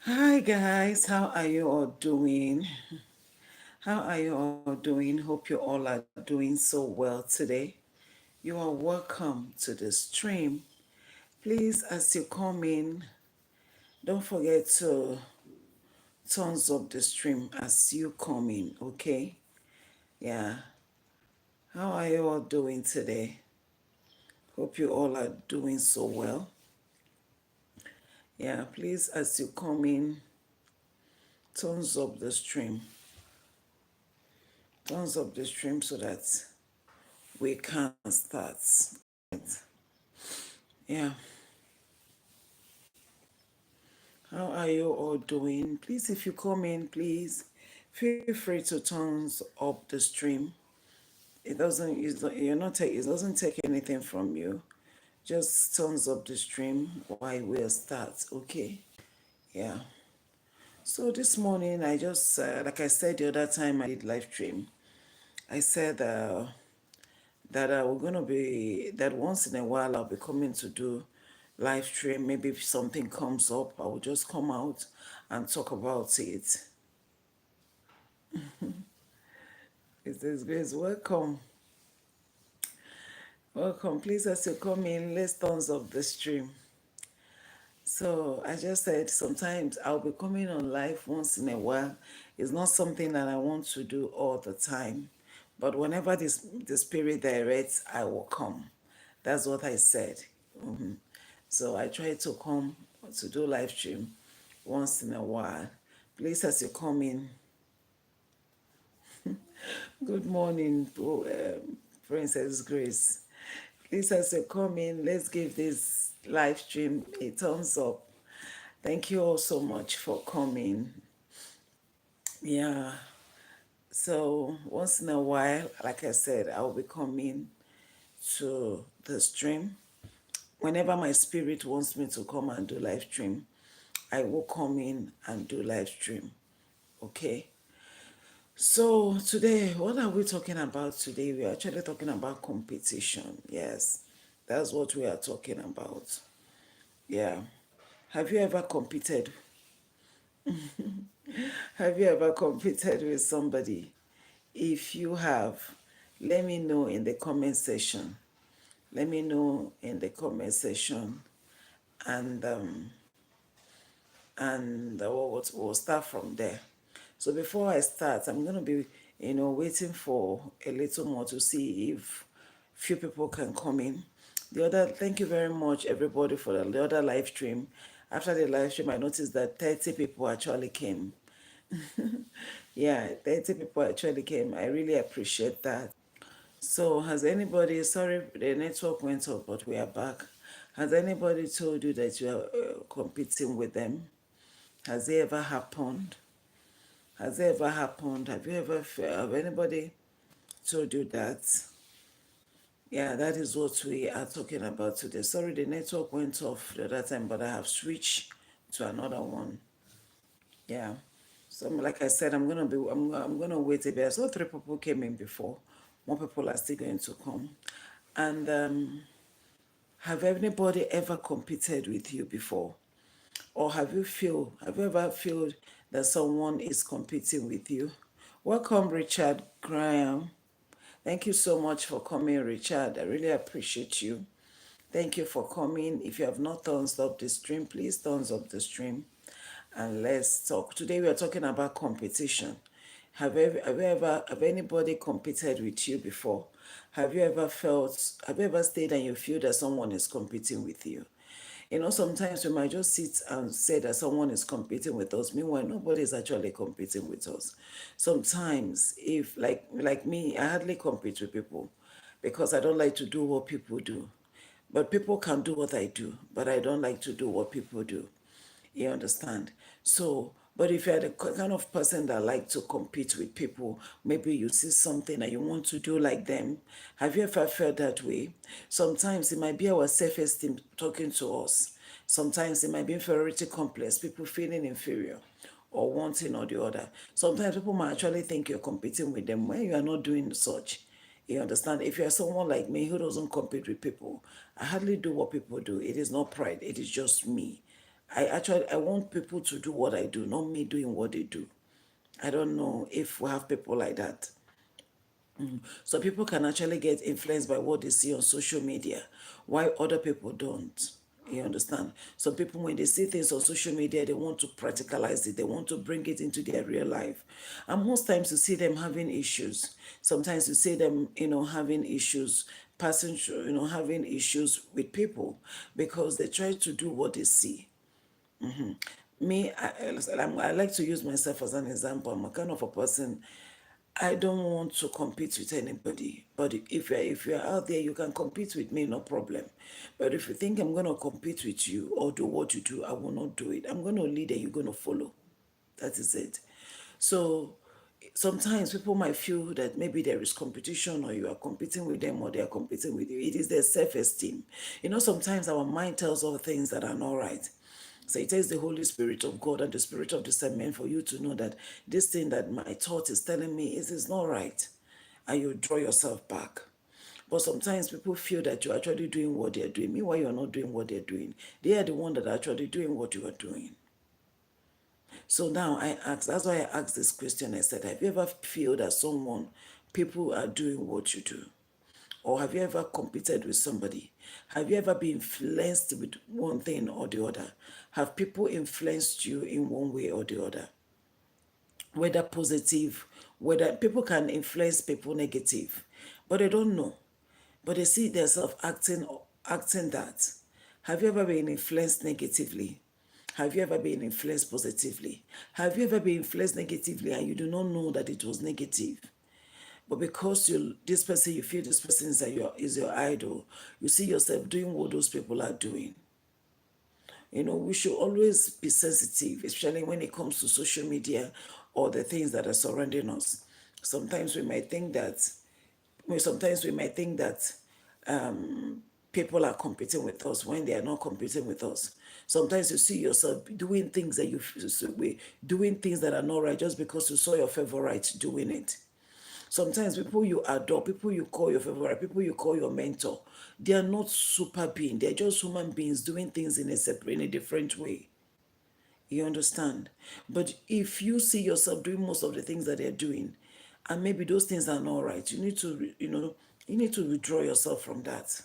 Hi guys, how are you all doing? How are you all doing? Hope you all are doing so well today. You are welcome to the stream. Please, as you come in, don't forget to thumbs up the stream as you come in, okay? Yeah. How are you all doing today? Hope you all are doing so well. Yeah, please, as you come in, thumbs up the stream. Thumbs up the stream so that we can start. Yeah. How are you all doing? Please, if you come in, please feel free to thumbs up the stream. You're not take, it doesn't take anything from you. Just thumbs up the stream while we start, okay? Yeah. So this morning, I just like I said the other time I did live stream, I said that we're gonna be that once in a while I'll be coming to do live stream. Maybe if something comes up, I will just come out and talk about it. It says, Grace, welcome. Welcome. Please, as you come in, let's thumbs up the stream. So I just said sometimes I'll be coming on live once in a while. It's not something that I want to do all the time. But whenever the spirit directs, I will come. That's what I said. Mhm. So I try to come to do live stream once in a while. Please, as you come in, good morning, Princess Grace. Please, as you come in, let's give this live stream a thumbs up. Thank you all so much for coming. Yeah. So once in a while, like I said, I'll be coming to the stream. Whenever my spirit wants me to come and do live stream, I will come in and do live stream. Okay. So today, what are we talking about today? We are actually talking about competition. Yes, that's what we are talking about. Yeah. Have you ever competed? Have you ever competed with somebody? If you have, let me know in the comment section. Let me know in the comment section, and we'll start from there. So before I start, I'm gonna be, waiting for a little more to see if few people can come in. Thank you very much, everybody, for the other live stream. After the live stream, I noticed that 30 people actually came. Yeah, 30 people actually came. I really appreciate that. So, has anybody, sorry, the network went off, but we are back. Has anybody told you that you are competing with them? Has it ever happened? Has it ever happened? Have anybody told you that? Yeah, that is what we are talking about today. Sorry, the network went off the other time, but I have switched to another one. Yeah. So, like I said, I'm gonna wait a bit. I saw three people came in before. More people are still going to come. And have anybody ever competed with you before? Or have you ever feel that someone is competing with you? Welcome, Richard Graham. Thank you so much for coming, Richard. I really appreciate you. Thank you for coming. If you have not thumbs up the stream, please thumbs up the stream and let's talk. Today we are talking about competition. Have anybody competed with you before? Have you ever stayed and you feel that someone is competing with you? Sometimes we might just sit and say that someone is competing with us. Meanwhile, nobody is actually competing with us. Sometimes, if like me, I hardly compete with people because I don't like to do what people do. But people can do what I do, but I don't like to do what people do. You understand? So, but if you're the kind of person that like to compete with people, maybe you see something and you want to do like them. Have you ever felt that way? Sometimes it might be our self-esteem talking to us. Sometimes it might be inferiority complex, people feeling inferior or one thing or the other. Sometimes people might actually think you're competing with them when you are not doing such. You understand? If you're someone like me who doesn't compete with people, I hardly do what people do. It is not pride, it is just me. I want people to do what I do, not me doing what they do. I don't know if we have people like that. So people can actually get influenced by what they see on social media, while other people don't. You understand? Some people, when they see things on social media, they want to practicalize it. They want to bring it into their real life. And most times you see them having issues. Sometimes you see them, having issues, passing through, having issues with people because they try to do what they see. Me, I like to use myself as an example. I'm a kind of a person, I don't want to compete with anybody. But if you're out there, you can compete with me, no problem. But if you think I'm gonna compete with you or do what you do, I will not do it. I'm gonna lead and you're gonna follow. That is it. So sometimes people might feel that maybe there is competition or you are competing with them or they are competing with you. It is their self-esteem. Sometimes our mind tells us things that are not right. So it takes the Holy Spirit of God and the Spirit of discernment for you to know that this thing that my thought is telling me is not right. And you draw yourself back. But sometimes people feel that you're actually doing what they're doing. Meanwhile, you're not doing what they're doing. They are the one that are actually doing what you are doing. So now that's why I asked this question. I said, have you ever feel that people are doing what you do? Or have you ever competed with somebody? Have you ever been influenced with one thing or the other? Have people influenced you in one way or the other? Whether positive, whether people can influence people negative, but they don't know. But they see themselves acting that. Have you ever been influenced negatively? Have you ever been influenced positively? Have you ever been influenced negatively and you do not know that it was negative? But because you feel this person is your idol, you see yourself doing what those people are doing. We should always be sensitive, especially when it comes to social media or the things that are surrounding us. Sometimes we might think that, sometimes we might think that people are competing with us when they are not competing with us. Sometimes you see yourself doing things doing things that are not right just because you saw your favorite doing it. Sometimes people you adore, people you call your favorite, people you call your mentor, they are not super being. They're just human beings doing things in a different way. You understand? But if you see yourself doing most of the things that they're doing, and maybe those things are not right, you need to withdraw yourself from that.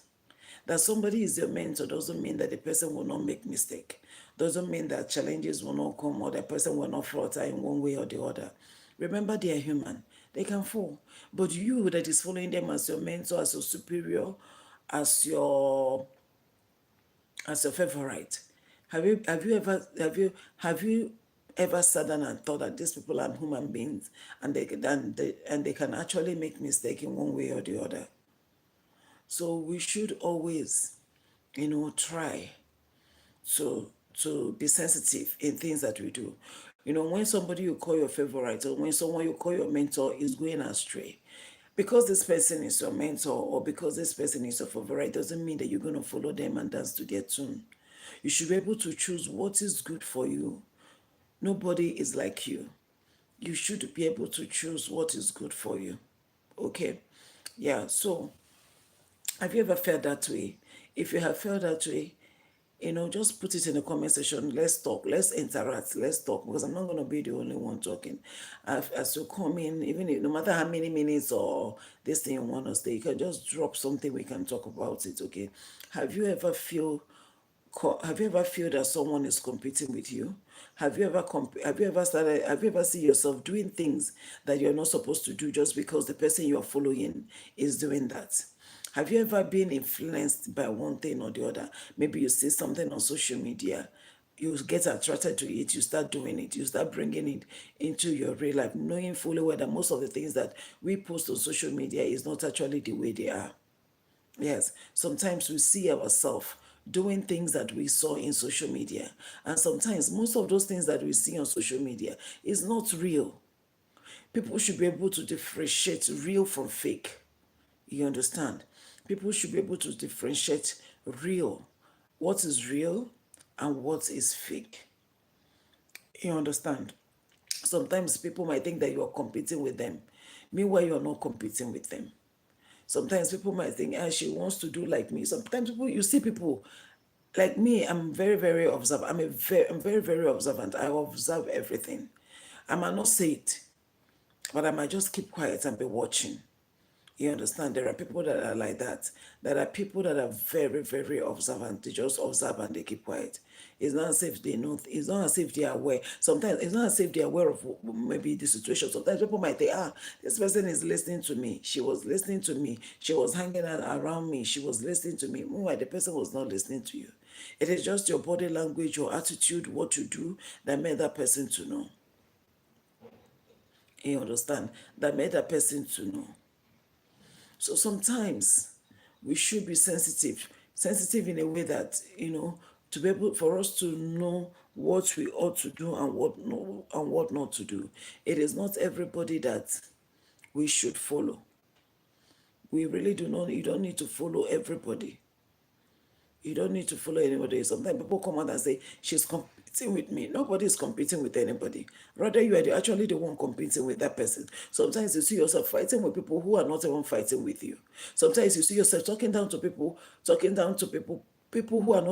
That somebody is your mentor doesn't mean that the person will not make mistake. Doesn't mean that challenges will not come or the person will not falter in one way or the other. Remember, they are human. They can fall. But you that is following them as your mentor, as your superior, as your favorite, have you ever sat down and thought that these people are human beings and they can actually make mistake in one way or the other? So we should always, try to be sensitive in things that we do. When somebody you call your favorite or when someone you call your mentor is going astray, because this person is your mentor or because this person is your favorite doesn't mean that you're going to follow them and dance to their tune. You should be able to choose what is good for you. Nobody is like you. You should be able to choose what is good for you. Okay? Yeah, so have you ever felt that way? If you have felt that way, just put it in the comment section. Let's talk. Let's interact. Let's talk because I'm not going to be the only one talking. As you come in, no matter how many minutes or this thing you want to stay, you can just drop something. We can talk about it. Okay. Have you ever feel have you ever feel that someone is competing with you? Have you ever see yourself doing things that you're not supposed to do just because the person you're following is doing that? Have you ever been influenced by one thing or the other? Maybe you see something on social media, you get attracted to it, you start doing it, you start bringing it into your real life, knowing fully well that most of the things that we post on social media is not actually the way they are. Yes, sometimes we see ourselves doing things that we saw in social media. And sometimes most of those things that we see on social media is not real. People should be able to differentiate real from fake. You understand? People should be able to differentiate real, what is real and what is fake. You understand? Sometimes people might think that you are competing with them. Meanwhile, you are not competing with them. Sometimes people might think, she wants to do like me. Sometimes you see people Like me, I'm very, very observant. I'm very, very observant. I observe everything. I might not say it, but I might just keep quiet and be watching. You understand? There are people that are like that. There are people that are very, very observant. They just observe and they keep quiet. It's not as if they know. It's not as if they are aware. Sometimes it's not as if they are aware of maybe the situation. Sometimes people might think, this person is listening to me. She was listening to me. She was hanging out around me. She was listening to me. Meanwhile, the person was not listening to you. It is just your body language, your attitude, what you do that made that person to know. You understand? That made that person to know. So sometimes we should be sensitive in a way that, to be able for us to know what we ought to do and what no and what not to do. It is not everybody that we should follow. We really do not. You don't need to follow everybody. You don't need to follow anybody. Sometimes people come out and say, she's competing with me. Nobody is competing with anybody. Rather, you are actually the one competing with that person. Sometimes you see yourself fighting with people who are not even fighting with you. Sometimes you see yourself talking who are not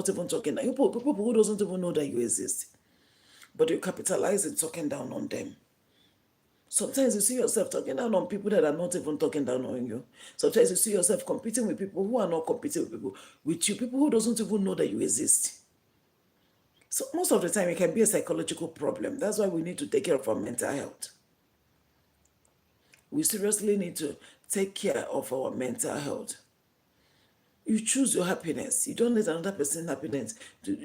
even talking. People who doesn't even know that you exist. But you capitalize in talking down on them. Sometimes you see yourself talking down on people that are not even talking down on you. Sometimes you see yourself competing with people who are not competing with you, people who doesn't even know that you exist. So most of the time it can be a psychological problem. That's why we need to take care of our mental health. We seriously need to take care of our mental health. You choose your happiness. You don't let another person's happiness to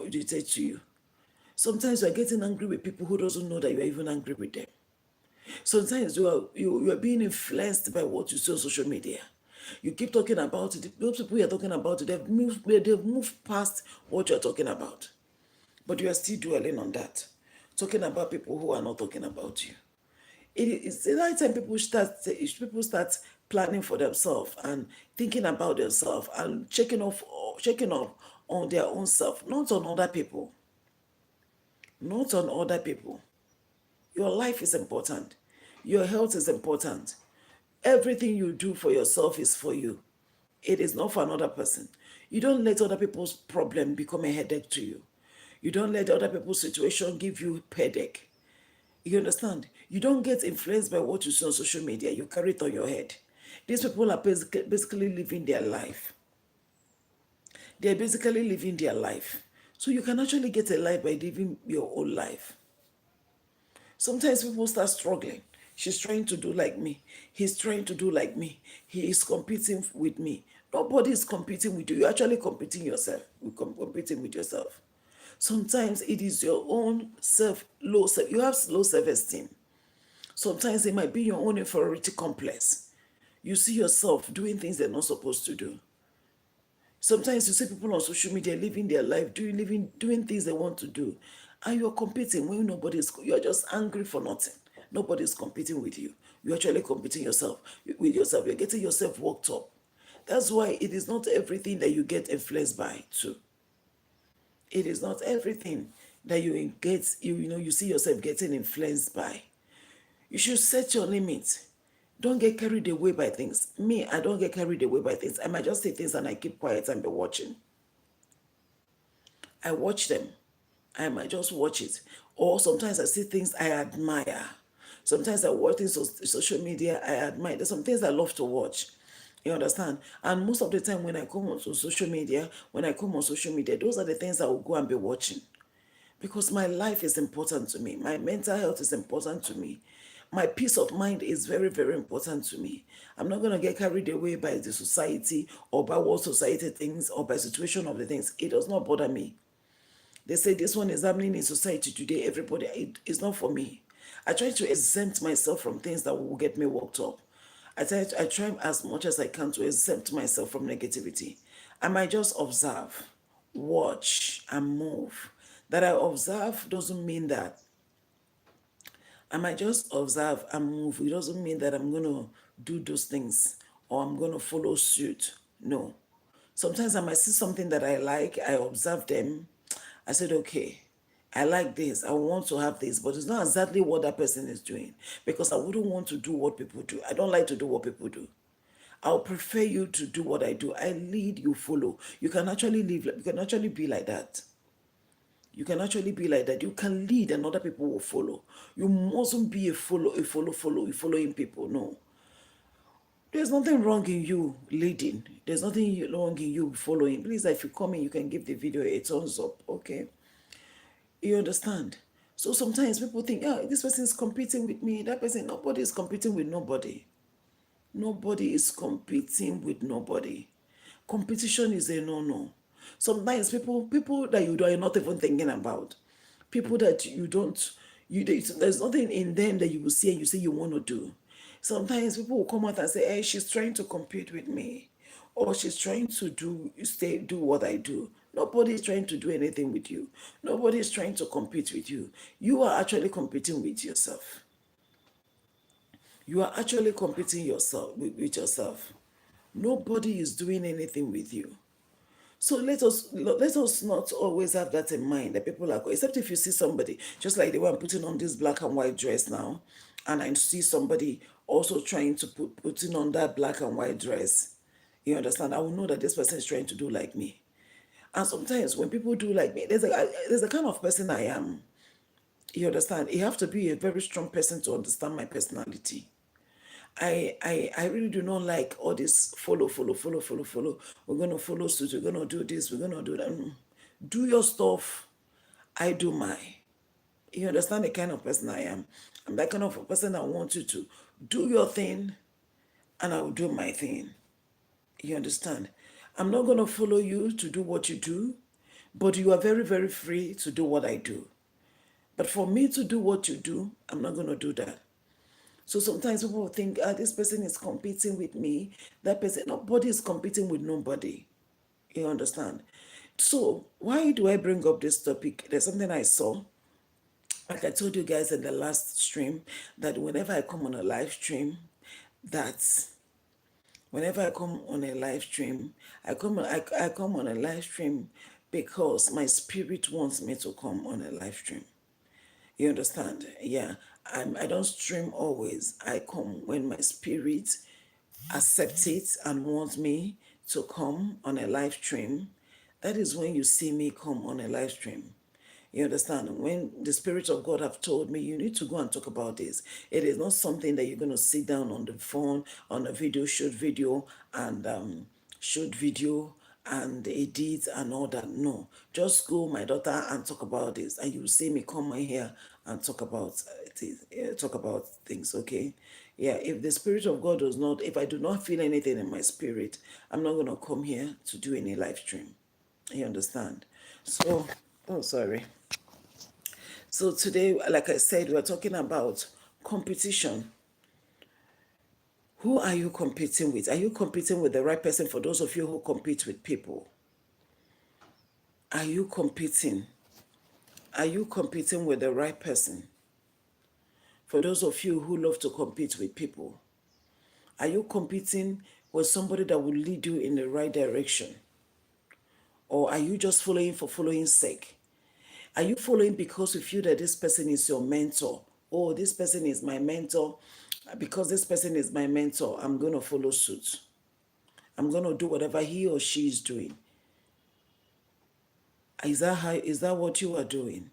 dictate to you. Sometimes you are getting angry with people who doesn't know that you are even angry with them. Sometimes you are being influenced by what you see on social media. You keep talking about it. Those people you're talking about, they've moved past what you're talking about. But you are still dwelling on that. Talking about people who are not talking about you. It's the right time people start planning for themselves and thinking about themselves and checking off on their own self, not on other people. Not on other people. Your life is important. Your health is important. Everything you do for yourself is for you. It is not for another person. You don't let other people's problem become a headache to you. You don't let other people's situation give you headache. You understand? You don't get influenced by what you see on social media. You carry it on your head. These people are basically living their life. They're basically living their life. So you can actually get a life by living your own life. Sometimes people start struggling. She's trying to do like me. He's trying to do like me. He is competing with me. Nobody is competing with you. You're actually competing yourself. You're competing with yourself. Sometimes it is your own low self. You have low self-esteem. Sometimes it might be your own inferiority complex. You see yourself doing things they're not supposed to do. Sometimes you see people on social media living their life, doing things they want to do, and you're competing when you're just angry for nothing. Nobody's competing with you. You're actually competing with yourself. You're getting yourself worked up. That's why it is not everything that you get influenced by too. It is not everything that you see yourself getting influenced by. You should set your limits. Don't get carried away by things. Me, I don't get carried away by things. I might just say things and I keep quiet and be watching. I watch them. I might just watch it. Or sometimes I see things I admire. Sometimes I watch things on social media I admire. There's some things I love to watch. You understand? And most of the time when I come on social media, those are the things I will go and be watching. Because my life is important to me. My mental health is important to me. My peace of mind is very, very important to me. I'm not going to get carried away by the society or by what society thinks or by situation of the things. It does not bother me. They say this one is happening in society today. It's not for me. I try to exempt myself from things that will get me worked up. I try as much as I can to exempt myself from negativity. I might just observe, watch, and move. That I observe doesn't mean that I might just observe and move. It doesn't mean that I'm going to do those things or I'm going to follow suit. No. Sometimes I might see something that I like, I observe them. I said, okay, I like this, I want to have this, but it's not exactly what that person is doing because I wouldn't want to do what people do. I don't like to do what people do. I'll prefer you to do what I do. I lead, you follow. You can actually live, you can actually be like that. You can actually be like that. You can lead and other people will follow. You mustn't be you following people. No. There's nothing wrong in you leading. There's nothing wrong in you following. Please, if you come in, you can give the video a thumbs up, okay? You understand? So sometimes people think, oh, this person is competing with me. That person, nobody is competing with nobody. Nobody is competing with nobody. Competition is a no-no. Sometimes people that you are not even thinking about, people that you don't, there's nothing in them that you will see and you say you want to do. Sometimes people will come out and say, hey, she's trying to compete with me, or she's trying to do what I do. Nobody is trying to do anything with you. Nobody is trying to compete with you. You are actually competing with yourself. You are actually competing with yourself. Nobody is doing anything with you. So let us not always have that in mind that people are except if you see somebody just like the one putting on this black and white dress now, and I see somebody also trying to putting on that black and white dress. You understand? I will know that this person is trying to do like me. And sometimes when people do like me, there's a kind of person I am. You understand? You have to be a very strong person to understand my personality. I really do not like all this follow. We're gonna follow suit, we're gonna do this, we're gonna do that. Do your stuff, I do my. You understand the kind of person I am? I'm that kind of a person that wants you to do your thing and I will do my thing. You understand? I'm not gonna follow you to do what you do, but you are very, very free to do what I do. But for me to do what you do, I'm not gonna do that. So sometimes people will think, this person is competing with me. That person, nobody is competing with nobody. You understand? So why do I bring up this topic? There's something I saw. Like I told you guys in the last stream, that whenever I come on a live stream, that whenever I come on a live stream, I come on a live stream because my spirit wants me to come on a live stream. You understand? Yeah. I don't stream always. I come when my spirit accepts it and wants me to come on a live stream. That is when you see me come on a live stream. You understand? When the Spirit of God have told me, you need to go and talk about this. It is not something that you're going to sit down on the phone, on a video, shoot video and edit and all that. No, just go, my daughter, and talk about this. And you will see me come in here and talk about talk about things, okay? Yeah, if the Spirit of God does not, if I do not feel anything in my spirit, I'm not going to come here to do any live stream. You understand? So, oh, sorry. So today, like I said, we're talking about competition. Who are you competing with? Are you competing with the right person? For those of you who compete with people, are you competing? Are you competing with the right person? For those of you who love to compete with people, are you competing with somebody that will lead you in the right direction? Or are you just following for following's sake? Are you following because you feel that this person is your mentor? Oh, this person is my mentor. Because this person is my mentor, I'm going to follow suit. I'm going to do whatever he or she is doing. Is that what you are doing?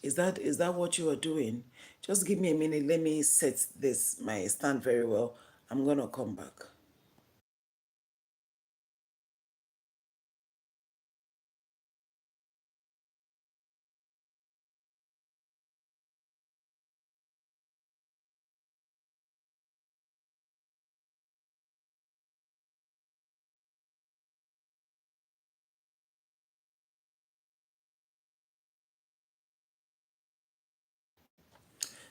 Is that what you are doing? Just give me a minute. Let me set my stand very well. I'm going to come back.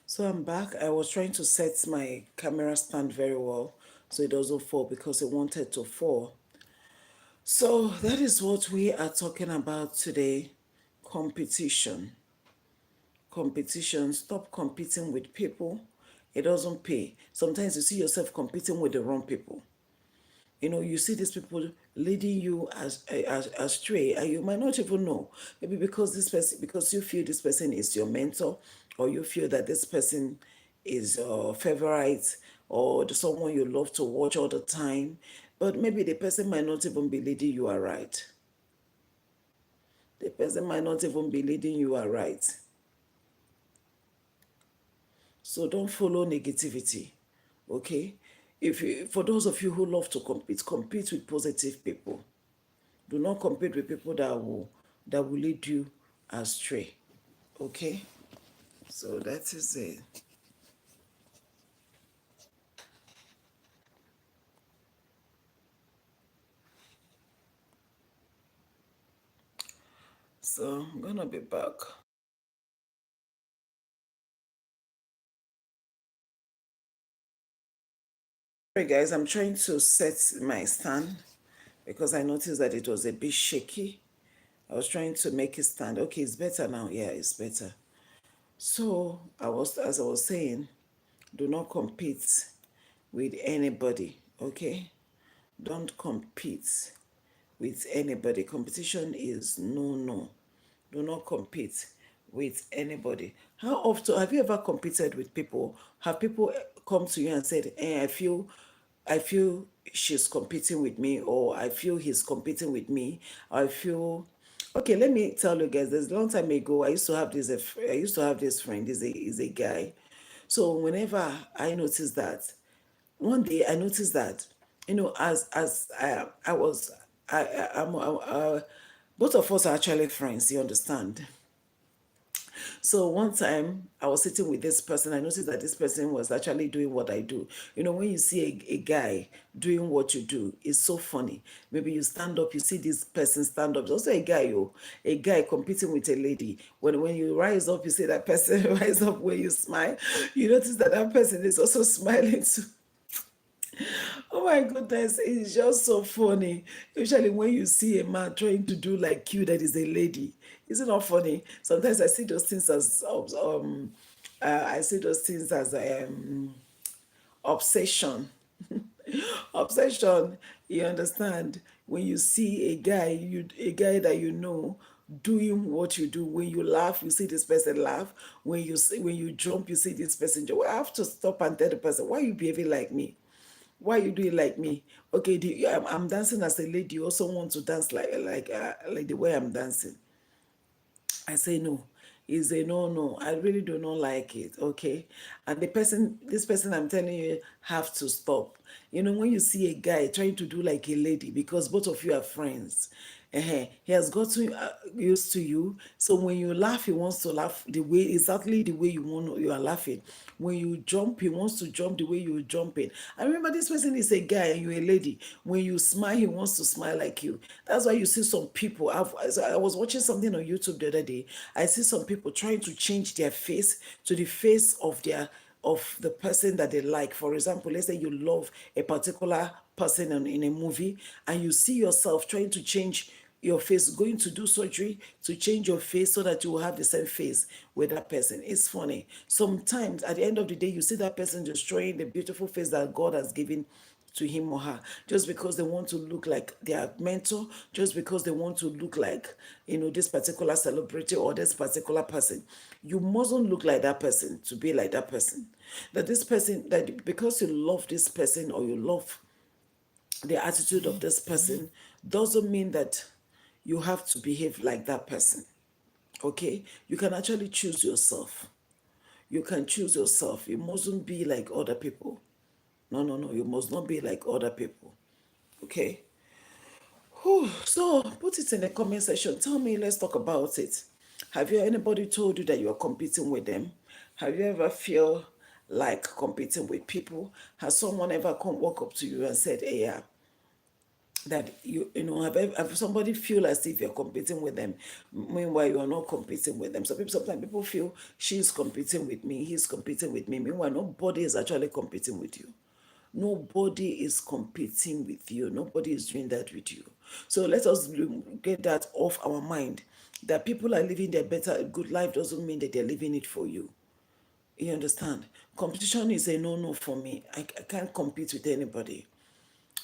So I'm back. I was trying to set my camera stand very well so it doesn't fall because it wanted to fall. So that is what we are talking about today. Competition. Competition. Stop competing with people. It doesn't pay. Sometimes you see yourself competing with the wrong people. You see these people leading you as astray, and you might not even know. Maybe because you feel this person is your mentor, or you feel that this person is your favorite, or someone you love to watch all the time, but maybe the person might not even be leading you are right. The person might not even be leading you are right. So don't follow negativity. Okay? If you, for those of you who love to compete, compete with positive people. Do not compete with people that will lead you astray. Okay? So that is it. So I'm gonna be back. Hey guys, I'm trying to set my stand because I noticed that it was a bit shaky. I was trying to make it stand. Okay, it's better now. Yeah, it's better. So as I was saying, do not compete with anybody. Okay? Don't compete with anybody. Competition is no, no. Do not compete with anybody. How often have you ever competed with people? Have people come to you and said, "Hey, I feel she's competing with me, or I feel he's competing with me. I feel." Okay, let me tell you guys. There's a long time ago, I used to have this friend. He's a guy. So whenever I noticed that, one day I noticed that, as I was, both of us are actually friends. You understand? So one time I was sitting with this person. I noticed that this person was actually doing what I do. When you see a guy doing what you do, it's so funny. Maybe you stand up, you see this person stand up. It's also a guy competing with a lady. When you rise up, you see that person rise up when you smile. You notice that that person is also smiling too. Oh my goodness, it's just so funny. Usually, when you see a man trying to do like you, that is a lady. Is it not funny? Sometimes I see those things as I see those things as obsession. Obsession. You understand? When you see a guy that you know doing what you do. When you laugh, you see this person laugh. When you jump, you see this person jump. I have to stop and tell the person, why you behaving like me? Why you do it like me? Okay, I'm dancing as a lady. You also want to dance like the way I'm dancing. I say no. Is a no, no. I really do not like it. Okay. And this person I'm telling you have to stop. When you see a guy trying to do like a lady, because both of you are friends, he has gotten used to you. So when you laugh, he wants to laugh exactly the way you are laughing. When you jump, he wants to jump the way you're jumping. I remember this person is a guy and you're a lady. When you smile, he wants to smile like you. That's why you see some people. I was watching something on YouTube the other day. I see some people trying to change their face to the face of the person that they like. For example, let's say you love a particular person in a movie, and you see yourself trying to change your face, going to do surgery to change your face so that you will have the same face with that person. It's funny. Sometimes at the end of the day, you see that person destroying the beautiful face that God has given to him or her, just because they want to look like their mentor, just because they want to look like, this particular celebrity or this particular person. You mustn't look like that person to be like that person. That because you love this person, or you love the attitude of this person, doesn't mean that you have to behave like that person. Okay? You can actually choose yourself. You can choose yourself. You mustn't be like other people. No, no, no. You must not be like other people. Okay? Whew. So put it in the comment section. Tell me, let's talk about it. Have you anybody told you that you are competing with them? Have you ever feel like competing with people? Has someone ever come walk up to you and said, "Hey, yeah, that have somebody feel as if you're competing with them, meanwhile you're not competing with them?" Sometimes people feel she's competing with me, he's competing with me, meanwhile nobody is actually competing with you. Nobody is competing with you. Nobody is doing that with you. So let us get that off our mind, that people are living their better good life doesn't mean that they're living it for you. You understand? Competition is a no-no for me. I can't compete with anybody.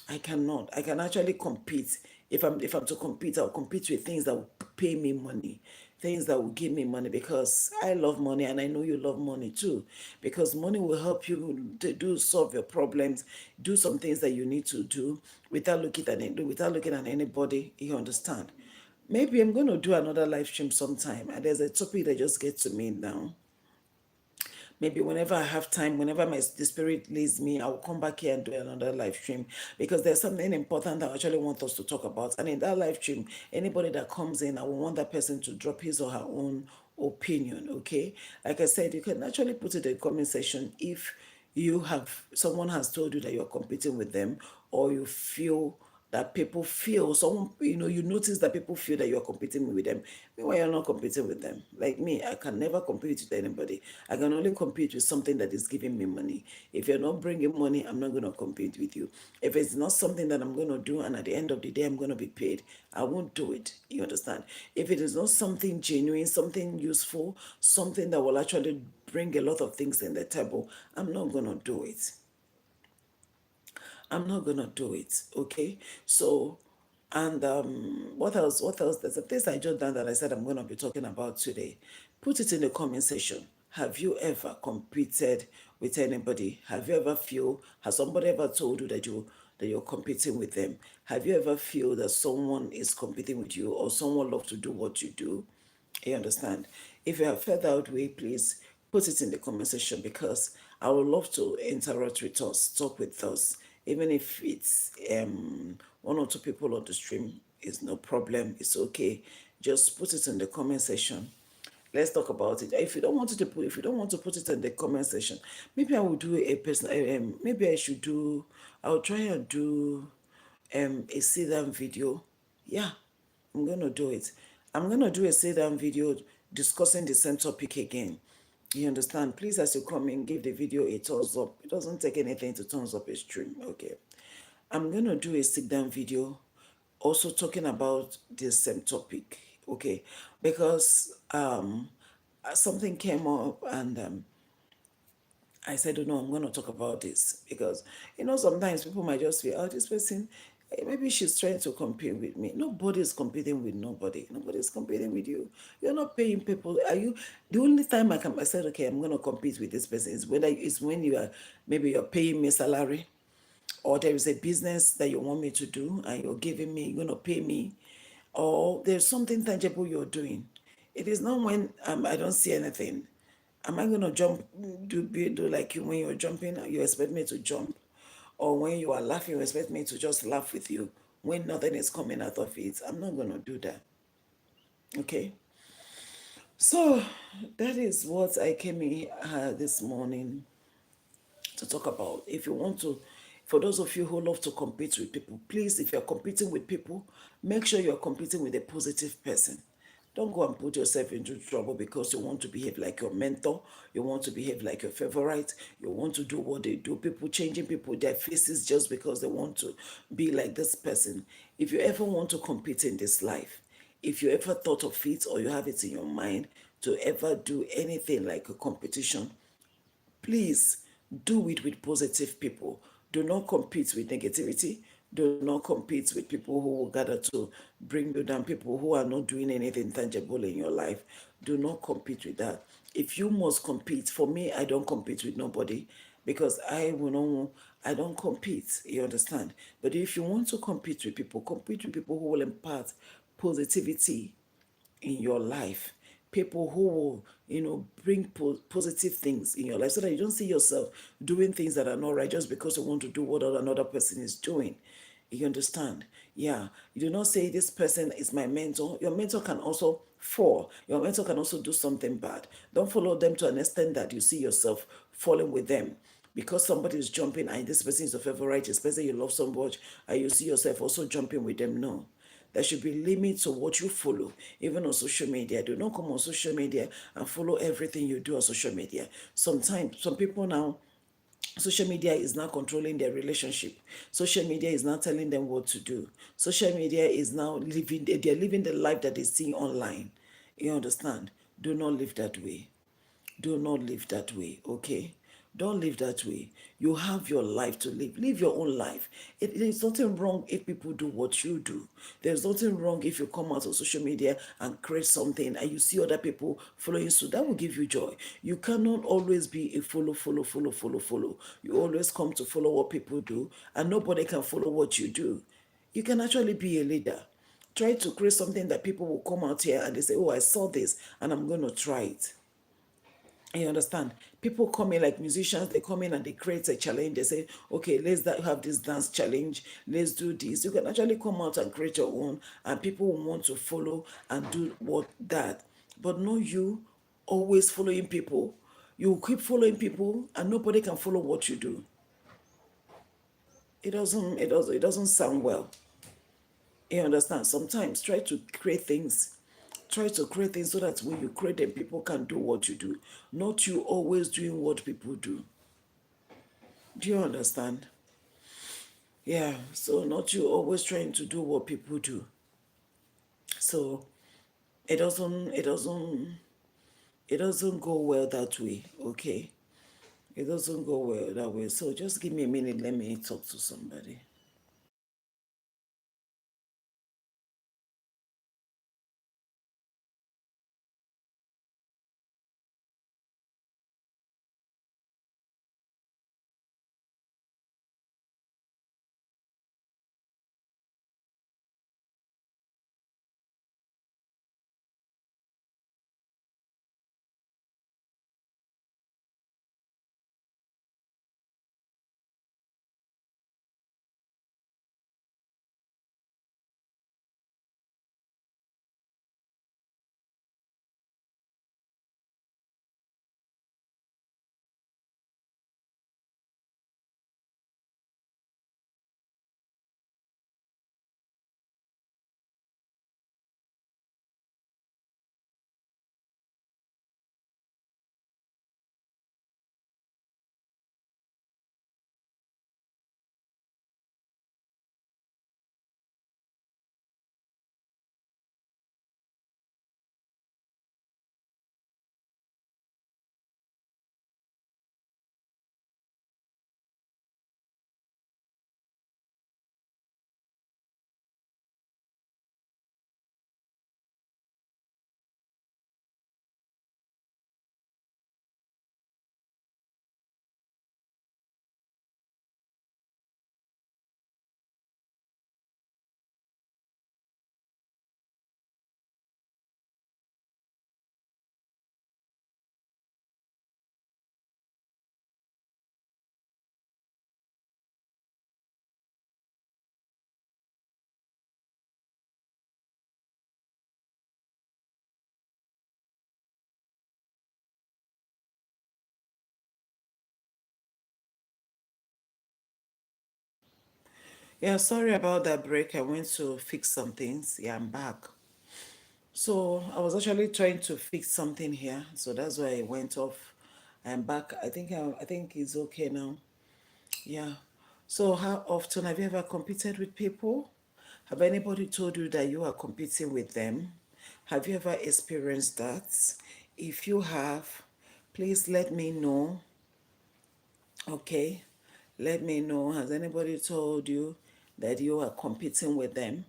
I cannot. I can actually compete. If I'm to compete, I'll compete with things that will pay me money. things that will give me money, because I love money and I know you love money too. Because money will help you to do solve your problems, do some things that you need to do without looking at anybody. You understand? Maybe I'm going to do another live stream sometime, and there's a topic that just gets to me now. Maybe whenever I have time, whenever the spirit leads me, I will come back here and do another live stream, because there's something important I actually want us to talk about. And in that live stream, anybody that comes in, I will want that person to drop his or her own opinion. Okay, like I said, you can actually put it in the comment section if someone has told you that you're competing with them, or you feel that people feel someone, you notice that people feel that you're competing with them. Meanwhile, you're not competing with them. Like me, I can never compete with anybody. I can only compete with something that is giving me money. If you're not bringing money, I'm not going to compete with you. If it's not something that I'm going to do and at the end of the day I'm going to be paid, I won't do it. You understand? If it is not something genuine, something useful, something that will actually bring a lot of things in the table, I'm not going to do it. I'm not gonna do it. Okay. So, and what else? What else? There's a place I jotted down that I said I'm gonna be talking about today. Put it in the comment section. Have you ever competed with anybody? Have you ever feel? Has somebody ever told you that you're competing with them? Have you ever feel that someone is competing with you, or someone loves to do what you do? You understand? If you have felt that way, please put it in the comment section, because I would love to interact with us, talk with us. Even if it's one or two people on the stream, it's no problem. It's okay. Just put it in the comment section. Let's talk about it. If you don't want to put it in the comment section, maybe I will do a person. Maybe I should do. I'll try and do a sit down video. Yeah, I'm gonna do it. I'm gonna do a sit down video discussing the same topic again. You understand? Please, as you come in, give the video a thumbs up. It doesn't take anything to thumbs up a stream. Okay. I'm gonna do a sit down video also talking about the same topic. Okay. Because something came up, and I said, oh no, I'm going to talk about this, because, sometimes people might just feel, oh, this person, maybe she's trying to compete with me. Nobody's competing with nobody. Nobody's competing with you. You're not paying people. The only time I said, okay, I'm going to compete with this person is when maybe you're paying me salary, or there is a business that you want me to do and you're going to pay me, or there's something tangible you're doing. It is not when I don't see anything. Am I going to jump, do like you when you're jumping, you expect me to jump? Or when you are laughing, you expect me to just laugh with you when nothing is coming out of it? I'm not going to do that. Okay? So that is what I came in this morning to talk about. If you want to, for those of you who love to compete with people, please, if you're competing with people, make sure you're competing with a positive person. Don't go and put yourself into trouble because you want to behave like your mentor, you want to behave like your favorite, you want to do what they do. People changing people their faces just because they want to be like this person. If you ever want to compete in this life, if you ever thought of it or you have it in your mind to ever do anything like a competition, please do it with positive people. Do not compete with negativity. Do not compete with people who will gather to bring you down, people who are not doing anything tangible in your life. Do not compete with that. If you must compete, for me, I don't compete with nobody, because I don't compete. You understand? But if you want to compete with people who will impart positivity in your life, people who will bring positive things in your life, so that you don't see yourself doing things that are not right just because you want to do what another person is doing. You understand? Yeah. You do not say this person is my mentor. Your mentor can also fall. Your mentor can also do something bad. Don't follow them to an extent that you see yourself falling with them, because somebody is jumping and this person is your favorite, this person you love so much, and you see yourself also jumping with them. No. There should be limits to what you follow, even on social media. Do not come on social media and follow everything you do on social media. Sometimes, some people now, social media is now controlling their relationship. Social media is now telling them what to do. Social media is now they're living the life that they see online. You understand? Do not live that way. Do not live that way, okay? Don't live that way. You have your life to live. Live your own life. There's nothing wrong if people do what you do. There's nothing wrong if you come out on social media and create something and you see other people following suit. That will give you joy. You cannot always be a follow, follow, follow, follow, follow. You always come to follow what people do, and nobody can follow what you do. You can actually be a leader. Try to create something that people will come out here and they say, oh, I saw this and I'm going to try it. You understand? People come in like musicians, they come in and they create a challenge. They say, okay, have this dance challenge, let's do this. You can actually come out and create your own, and people will want to follow and do what that. But not you always following people. You keep following people and nobody can follow what you do. It doesn't sound well. You understand? Sometimes try to create things. Try to create things so that when you create them, people can do what you do. Not you always doing what people do. Do you understand? Yeah. So not you always trying to do what people do. So it doesn't go well that way. Okay. It doesn't go well that way. So just give me a minute. Let me talk to somebody. Yeah, sorry about that break. I went to fix some things. Yeah, I'm back. So I was actually trying to fix something here, so that's why I went off. I'm back. I think it's okay now. Yeah. So how often have you ever competed with people? Have anybody told you that you are competing with them? Have you ever experienced that? If you have, please let me know. Okay. Let me know. Has anybody told you that you are competing with them?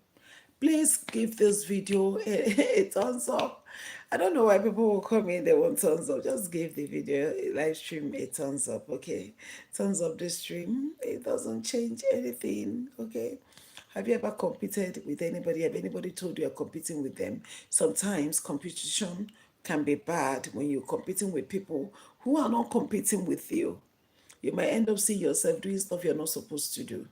Please give this video a thumbs up. I don't know why people will come in, they want thumbs up. Just give the video, live stream, a thumbs up, okay? Thumbs up the stream. It doesn't change anything, okay? Have you ever competed with anybody? Have anybody told you you're competing with them? Sometimes competition can be bad when you're competing with people who are not competing with you. You might end up seeing yourself doing stuff you're not supposed to do.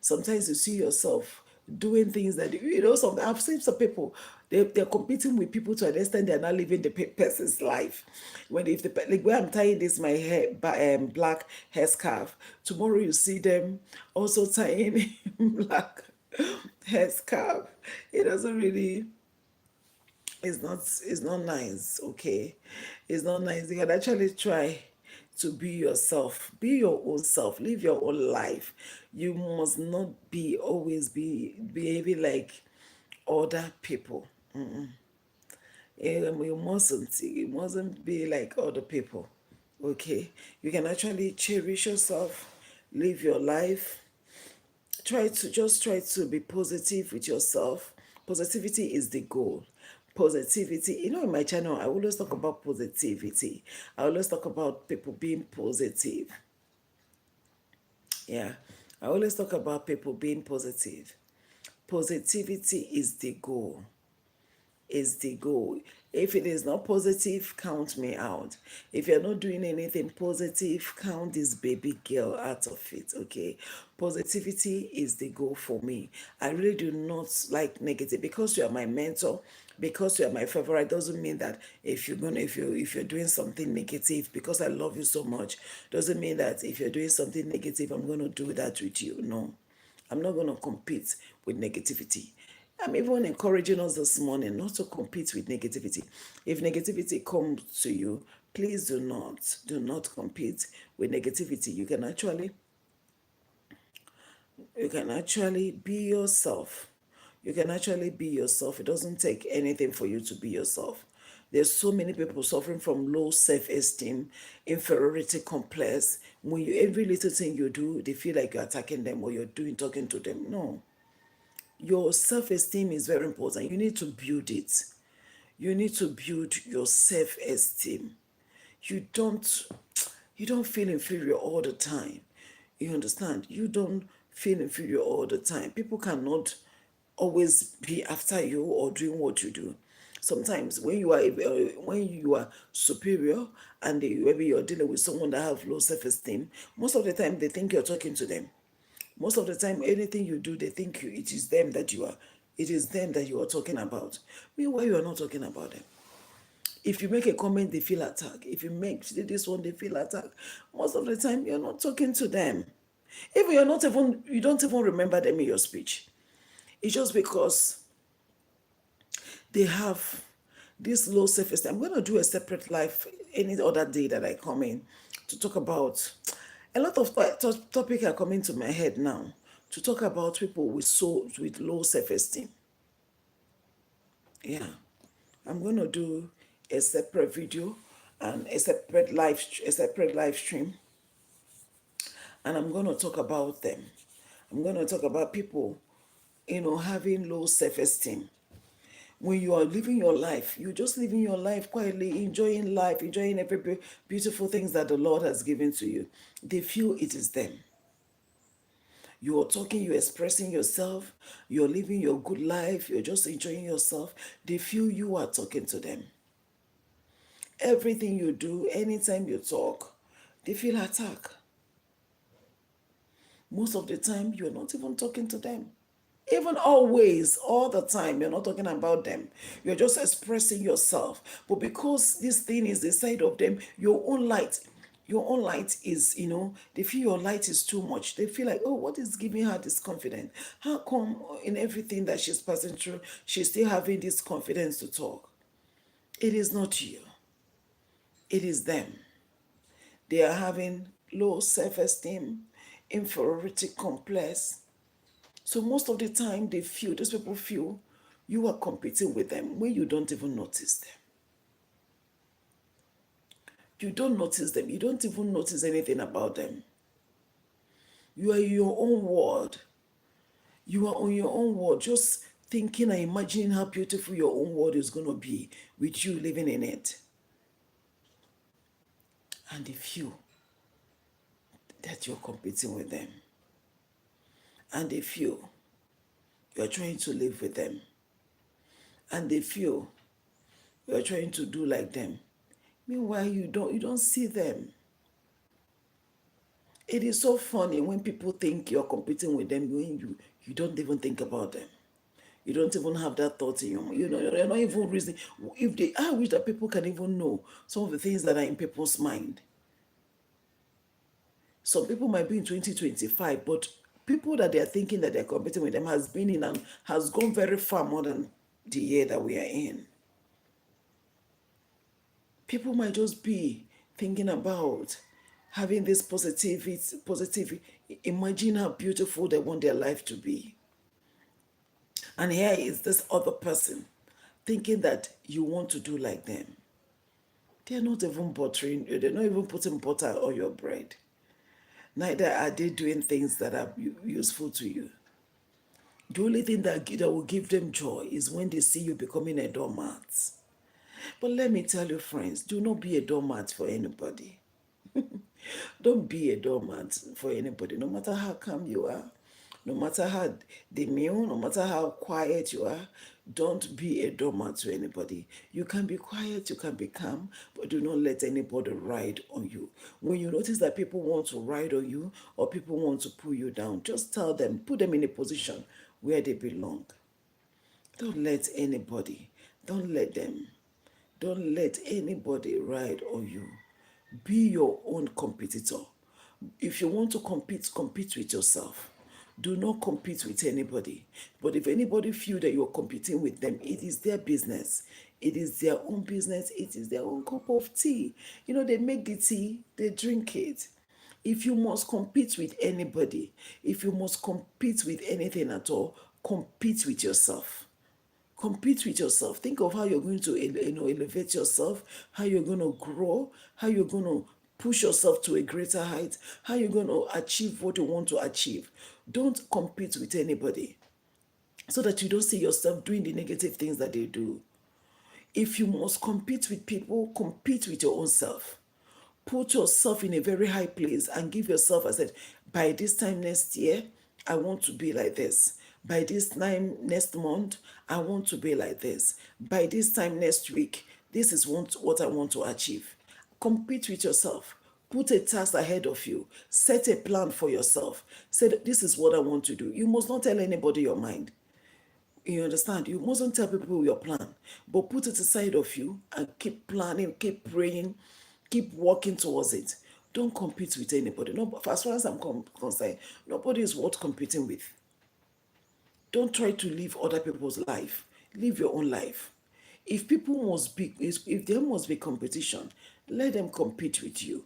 Sometimes you see yourself doing things that some I've seen some people, they're competing with people to an extent they're not living the person's life. When if the like where I'm tying this my hair black hair scarf, tomorrow you see them also tying black hair scarf. It doesn't really, it's not nice, okay? It's not nice. You can actually try to be yourself, be your own self, live your own life. You must not be always be behaving like other people. You mustn't be like other people, Okay, you can actually cherish yourself, live your life. Try to be positive with yourself. Positivity is the goal. Positivity, in my channel, I always talk about positivity. I always talk about people being positive. Yeah, I always talk about people being positive. Positivity is the goal. Is the goal. If it is not positive, count me out. If you're not doing anything positive, count this baby girl out of it, okay? Positivity is the goal for me. I really do not like negative. Because you are my mentor, because you are my favorite, doesn't mean that if you're doing something negative, because I love you so much, doesn't mean that if you're doing something negative, I'm gonna do that with you. No. I'm not going to compete with negativity. I'm even encouraging us this morning not to compete with negativity. If negativity comes to you, please do not compete with negativity. You can actually be yourself. You can actually be yourself. It doesn't take anything for you to be yourself. There's so many people suffering from low self-esteem, inferiority complex. When every little thing you do, they feel like you're attacking them or you're talking to them. No. Your self-esteem is very important. You need to build it. You need to build your self-esteem. You don't you don't feel inferior all the time. You understand? You don't feel inferior all the time. People cannot always be after you or doing what you do. Sometimes when you are superior and maybe you're dealing with someone that have low self-esteem, most of the time they think you're talking to them. Most of the time, anything you do, they think it is them that you are talking about. Meanwhile, you are not talking about them. If you make a comment, they feel attacked. If you make this one, they feel attacked. Most of the time, you're not talking to them. Even you don't even remember them in your speech. It's just because they have this low self-esteem. I'm going to do a separate live any other day that I come in to talk about. A lot of topics are coming to my head now to talk about people with low self-esteem. Yeah, I'm going to do a separate video and a separate live stream, and I'm going to talk about them. I'm going to talk about people, having low self-esteem. When you are living your life, you're just living your life quietly, enjoying life, enjoying every beautiful things that the Lord has given to you. They feel it is them. You are talking, you're expressing yourself, you're living your good life, you're just enjoying yourself. They feel you are talking to them. Everything you do, anytime you talk, they feel attack. Most of the time, you're not even talking to them. Even always, all the time, you're not talking about them. You're just expressing yourself. But because this thing is inside of them, your own light is, they feel your light is too much. They feel like, oh, what is giving her this confidence? How come in everything that she's passing through, she's still having this confidence to talk? It is not you, it is them. They are having low self esteem, inferiority complex. So most of the time, those people feel you are competing with them when you don't even notice them. You don't notice them. You don't even notice anything about them. You are in your own world. You are on your own world, just thinking and imagining how beautiful your own world is going to be with you living in it. And they feel that you're competing with them. And they feel you're trying to live with them. And they feel you're trying to do like them. Meanwhile, you don't see them. It is so funny when people think you're competing with them when you don't even think about them. You don't even have that thought in your mind. You're not even reasoning. I wish that people can even know some of the things that are in people's mind. Some people might be in 2025, but people that they're thinking that they're competing with them has been in and has gone very far more than the year that we are in. People might just be thinking about having this positive. Imagine how beautiful they want their life to be. And here is this other person thinking that you want to do like them. They're not even buttering you. They're not even putting butter on your bread. Neither are they doing things that are useful to you. The only thing that will give them joy is when they see you becoming a doormat. But let me tell you, friends, do not be a doormat for anybody. Don't be a doormat for anybody, no matter how calm you are, no matter how demure, no matter how quiet you are. Don't be a doormat to anybody. You can be quiet, you can be calm, but do not let anybody ride on you. When you notice that people want to ride on you or people want to pull you down, just tell them, put them in a position where they belong. Don't let anybody, don't let them, don't let anybody ride on you. Be your own competitor. If you want to compete, compete with yourself. Do not compete with anybody. But if anybody feel that you're competing with them, it is their business. It is their own business. It is their own cup of tea. You know, they make the tea, they drink it. If you must compete with anybody, if you must compete with anything at all, compete with yourself. Compete with yourself. Think of how you're going to elevate yourself, how you're going to grow, how you're going to push yourself to a greater height, how you're going to achieve what you want to achieve. Don't compete with anybody so that you don't see yourself doing the negative things that they do. If you must compete with people, compete with your own self. Put yourself in a very high place and give yourself, I said, by this time next year, I want to be like this. By this time next month, I want to be like this. By this time next week, this is what I want to achieve. Compete with yourself. Put a task ahead of you. Set a plan for yourself. Say, this is what I want to do. You must not tell anybody your mind. You understand? You mustn't tell people your plan, but put it aside of you and keep planning, keep praying, keep working towards it. Don't compete with anybody. No, as far as I'm concerned, nobody is worth competing with. Don't try to live other people's life. Live your own life. If there must be competition, let them compete with you.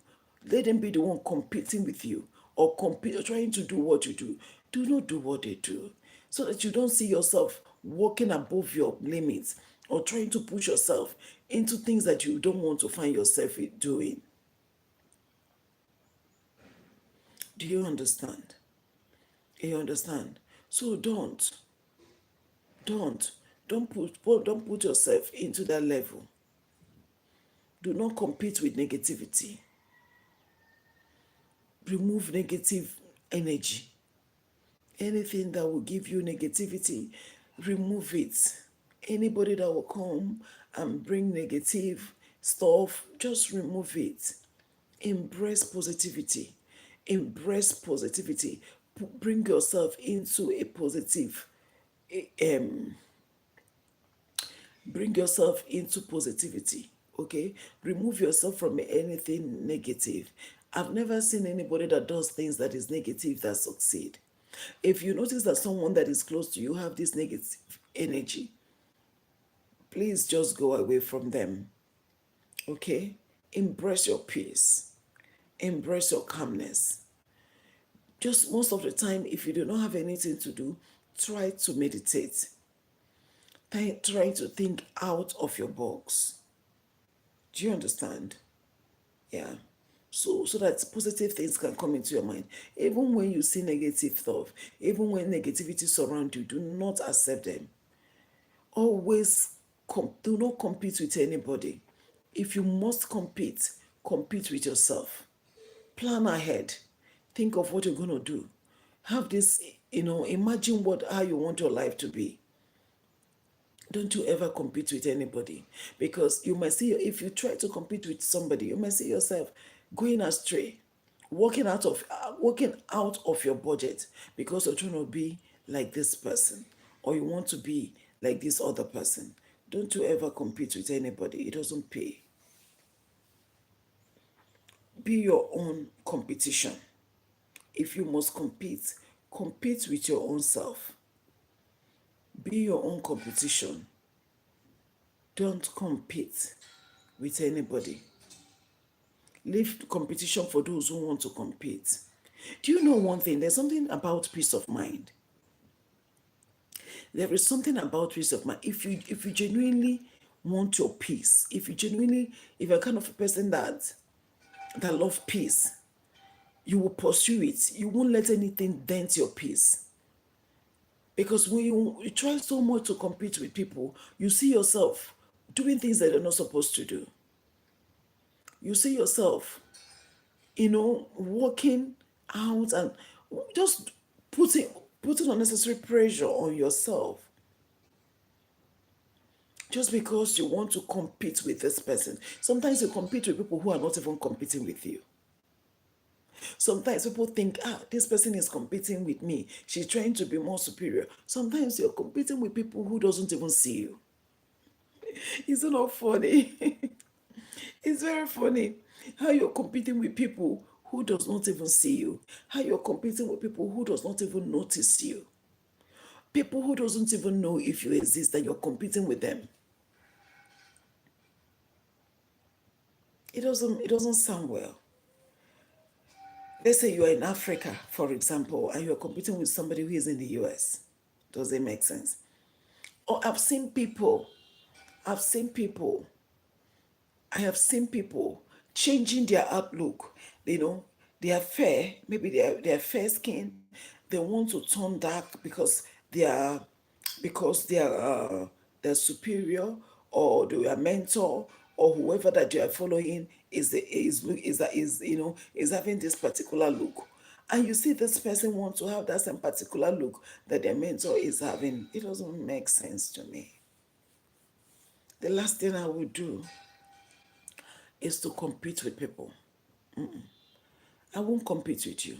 Let them be the one competing with you or compete or trying to do what you do. Do not do what they do, so that you don't see yourself walking above your limits or trying to push yourself into things that you don't want to find yourself doing. Do you understand? You understand? So don't, don't put yourself into that level. Do not compete with negativity. Remove negative energy. Anything that will give you negativity, remove it. Anybody that will come and bring negative stuff, just remove it. Embrace positivity. Embrace positivity. Bring yourself into a positive um bring yourself into positivity. Okay, remove yourself from anything negative. I've never seen anybody that does things that is negative that succeed. If you notice that someone that is close to you have this negative energy, please just go away from them. Okay, embrace your peace, embrace your calmness. Just most of the time, if you do not have anything to do, try to meditate. Try to think out of your box. Do you understand? Yeah. So that positive things can come into your mind. Even when you see negative thought, even when negativity surround you, do not accept them. Always do not compete with anybody. If you must compete, compete with yourself. Plan ahead. Think of what you're going to do. Have this, imagine how you want your life to be. Don't you ever compete with anybody, because you might see, if you try to compete with somebody, you might see yourself going astray, walking out of your budget because you're trying to be like this person or you want to be like this other person. Don't you ever compete with anybody. It doesn't pay. Be your own competition. If you must compete, compete with your own self. Be your own competition. Don't compete with anybody. Leave competition for those who want to compete. Do you know one thing? There's something about peace of mind. There is something about peace of mind. If you genuinely want your peace, if you genuinely, if you're kind of a person that love peace, you will pursue it. You won't let anything dent your peace. Because when you try so much to compete with people, you see yourself doing things that you're not supposed to do. You see yourself, working out and just putting putting unnecessary pressure on yourself just because you want to compete with this person. Sometimes you compete with people who are not even competing with you. Sometimes people think, this person is competing with me. She's trying to be more superior. Sometimes you're competing with people who doesn't even see you. Is it not funny? It's very funny how you're competing with people who does not even see you. How you're competing with people who does not even notice you. People who doesn't even know if you exist and you're competing with them. It doesn't sound well. Let's say you are in Africa, for example, and you're competing with somebody who is in the US. Does it make sense? Or I've seen people I have seen people changing their outlook. They are fair, maybe they are fair skin. They want to turn dark they are they're superior, or their mentor, or whoever that you are following is having this particular look. And you see this person wants to have that same particular look that their mentor is having. It doesn't make sense to me. The last thing I would do is to compete with people. I won't compete with you.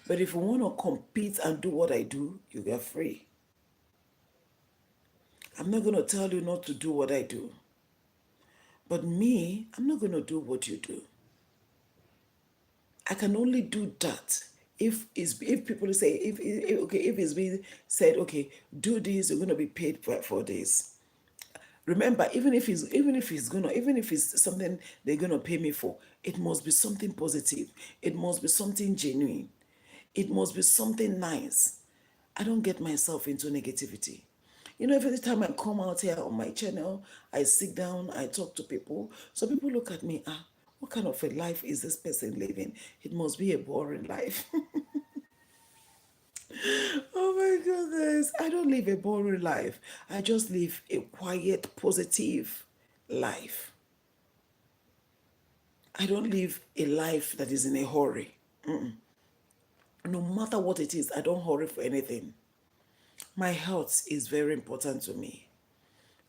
But if you want to compete and do what I do, you get free. I'm not going to tell you not to do what I do. But me, I'm not going to do what you do. I can only do that if people say if it's being said, okay, do this, you're going to be paid for this. Remember, even if it's something they're gonna pay me for, it must be something positive. It must be something genuine. It must be something nice. I don't get myself into negativity. Every time I come out here on my channel, I sit down, I talk to people. So people look at me, what kind of a life is this person living? It must be a boring life. Oh my goodness. I don't live a boring life. I just live a quiet, positive life. I don't live a life that is in a hurry. No matter what it is, I don't hurry for anything. My health is very important to me.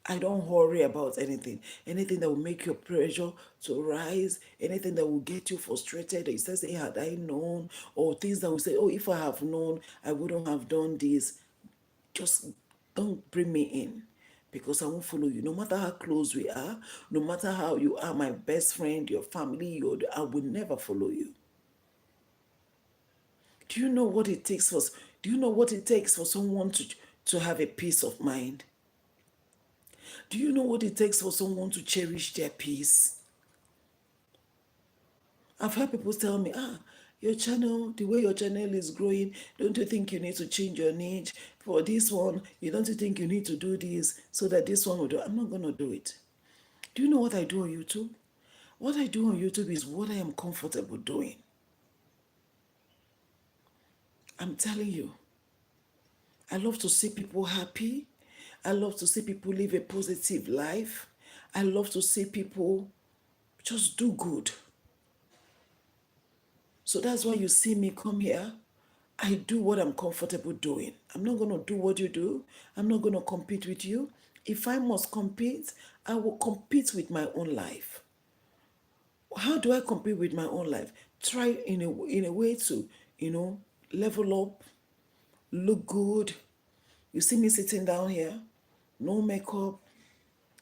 I don't worry about anything. Anything that will make your pressure to rise, anything that will get you frustrated, you say, had I known, or things that will say, oh, if I have known, I wouldn't have done this. Just don't bring me in, because I won't follow you. No matter how close we are, no matter how you are my best friend, your family, I will never follow you. Do you know what it takes for do you know what it takes for someone to have a peace of mind? Do you know what it takes for someone to cherish their peace? I've heard people tell me, your channel, the way your channel is growing, don't you think you need to change your niche? For this one, you don't you think you need to do this so that this one will do? I'm not going to do it. Do you know what I do on YouTube? What I do on YouTube is what I am comfortable doing. I'm telling you, I love to see people happy. I love to see people live a positive life. I love to see people just do good. So that's why you see me come here. I do what I'm comfortable doing. I'm not going to do what you do. I'm not going to compete with you. If I must compete, I will compete with my own life. How do I compete with my own life? Try in a way to, level up, look good. You see me sitting down here, no makeup,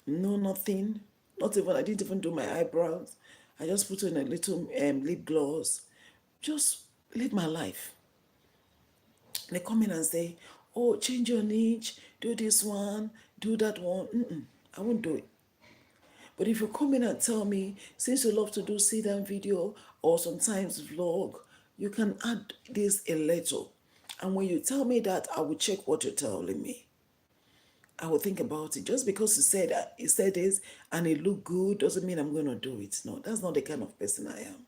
no nothing. Not even, I didn't even do my eyebrows. I just put in a little lip gloss. Just live my life. They come in and say, oh, change your niche, do this one, do that one. I won't do it. But if you come in and tell me, since you love to do sit-down video or sometimes vlog, you can add this a little. And when you tell me that, I will check what you're telling me. I will think about it. Just because he said this and it looked good doesn't mean I'm going to do it. No, that's not the kind of person I am.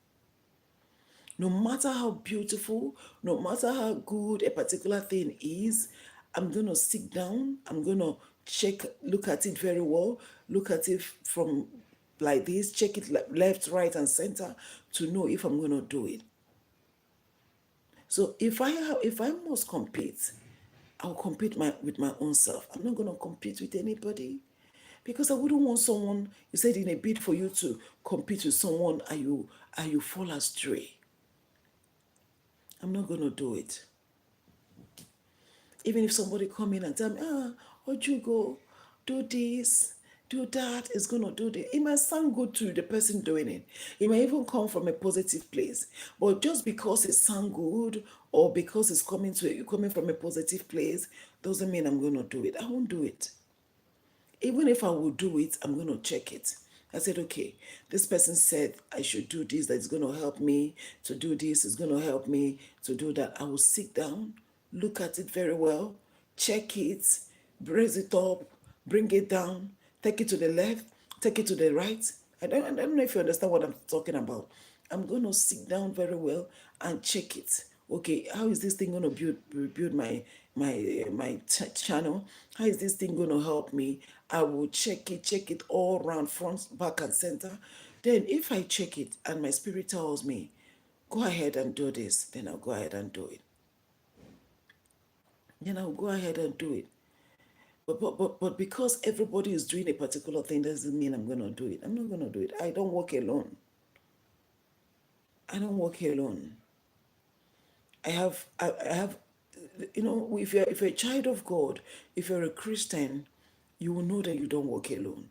No matter how beautiful, no matter how good a particular thing is, I'm going to sit down, I'm going to look at it very well, look at it from like this, check it left, right, and center to know if I'm going to do it. So if I must compete, I'll compete with my own self. I'm not going to compete with anybody because I wouldn't want someone. You said in a bid for you to compete with someone, are you fall astray? I'm not going to do it. Even if somebody come in and tell me, Ojiugo, do this, do that, it's going to do this. It might sound good to the person doing it. It might even come from a positive place. But just because it sounds good or because it's coming from a positive place doesn't mean I'm going to do it. I won't do it. Even if I will do it, I'm going to check it. I said, okay, this person said I should do this, that it's going to help me to do this, it's going to help me to do that. I will sit down, look at it very well, check it, brace it up, bring it down, take it to the left, take it to the right. I don't know if you understand what I'm talking about. I'm going to sit down very well and check it. Okay, how is this thing going to build my channel? How is this thing going to help me? I will check it all around, front, back, and center. Then, if I check it and my spirit tells me, go ahead and do this, then I'll go ahead and do it. Then I'll go ahead and do it. But because everybody is doing a particular thing doesn't mean I'm going to do it. I'm not going to do it. I don't work alone. I don't work alone. I have, if you're a child of God, if you're a Christian, you will know that you don't walk alone.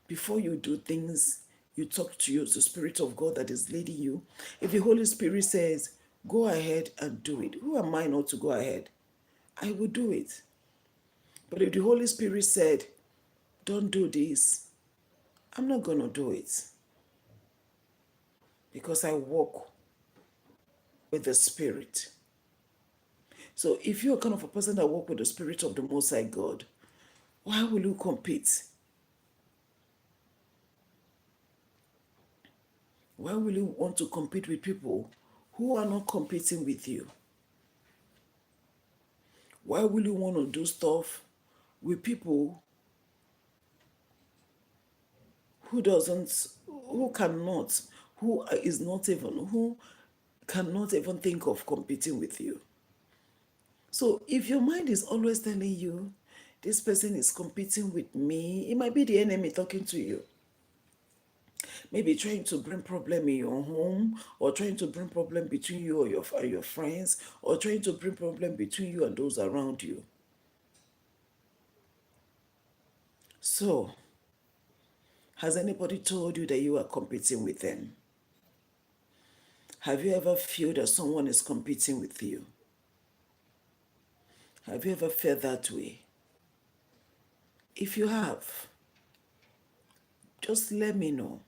Before you do things, you talk to the Spirit of God that is leading you. If the Holy Spirit says, go ahead and do it, who am I not to go ahead? I will do it. But if the Holy Spirit said, don't do this, I'm not going to do it because I walk with the Spirit. So if you're kind of a person that walk with the Spirit of the Most High God, why will you compete? Why will you want to compete with people who are not competing with you? Why will you want to do stuff with people who doesn't, who cannot, who is not even, who cannot even think of competing with you? So if your mind is always telling you, this person is competing with me, it might be the enemy talking to you. Maybe trying to bring problem in your home, or trying to bring problem between you or your friends, or trying to bring problem between you and those around you. So, has anybody told you that you are competing with them? Have you ever felt that someone is competing with you? Have you ever felt that way? If you have, just let me know.